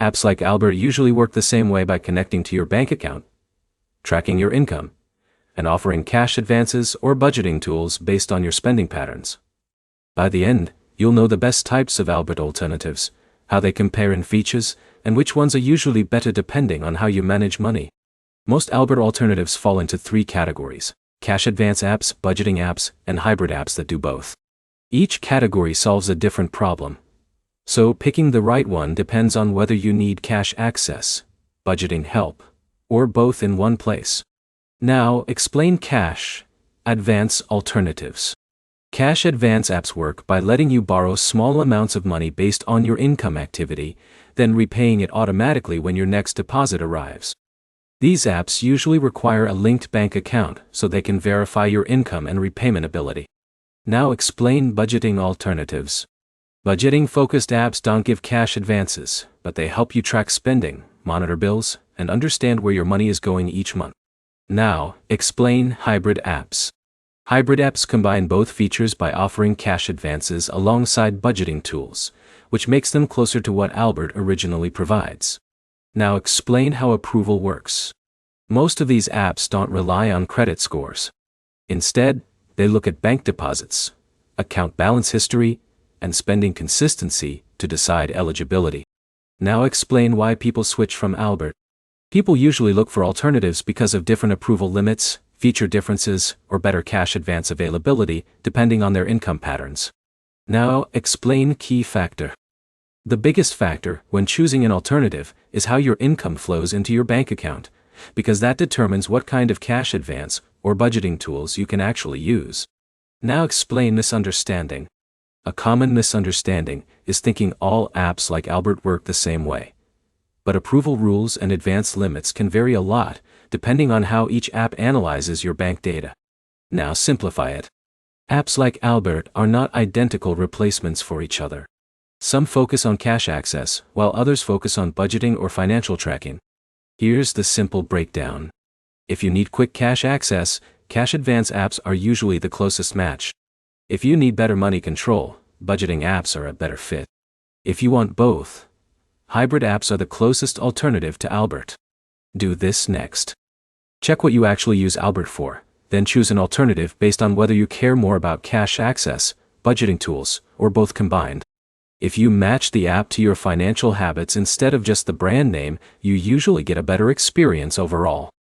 Apps like Albert usually work the same way by connecting to your bank account, tracking your income, and offering cash advances or budgeting tools based on your spending patterns. By the end, you'll know the best types of Albert alternatives, how they compare in features, and which ones are usually better depending on how you manage money. Most Albert alternatives fall into 3 categories: cash advance apps, budgeting apps, and hybrid apps that do both. Each category solves a different problem, so picking the right one depends on whether you need cash access, budgeting help, or both in one place. Now, explain cash advance alternatives. Cash advance apps work by letting you borrow small amounts of money based on your income activity, then repaying it automatically when your next deposit arrives. These apps usually require a linked bank account so they can verify your income and repayment ability. Now explain budgeting alternatives. Budgeting-focused apps don't give cash advances, but they help you track spending, monitor bills, and understand where your money is going each month. Now, explain hybrid apps. Hybrid apps combine both features by offering cash advances alongside budgeting tools, which makes them closer to what Albert originally provides. Now explain how approval works. Most of these apps don't rely on credit scores. Instead, they look at bank deposits, account balance history, and spending consistency to decide eligibility. Now explain why people switch from Albert. People usually look for alternatives because of different approval limits, feature differences, or better cash advance availability, depending on their income patterns. Now explain key factor. The biggest factor when choosing an alternative is how your income flows into your bank account, because that determines what kind of cash advance or budgeting tools you can actually use. Now explain misunderstanding. A common misunderstanding is thinking all apps like Albert work the same way. But approval rules and advance limits can vary a lot, depending on how each app analyzes your bank data. Now simplify it. Apps like Albert are not identical replacements for each other. Some focus on cash access, while others focus on budgeting or financial tracking. Here's the simple breakdown. If you need quick cash access, cash advance apps are usually the closest match. If you need better money control, budgeting apps are a better fit. If you want both, hybrid apps are the closest alternative to Albert. Do this next. Check what you actually use Albert for, then choose an alternative based on whether you care more about cash access, budgeting tools, or both combined. If you match the app to your financial habits instead of just the brand name, you usually get a better experience overall.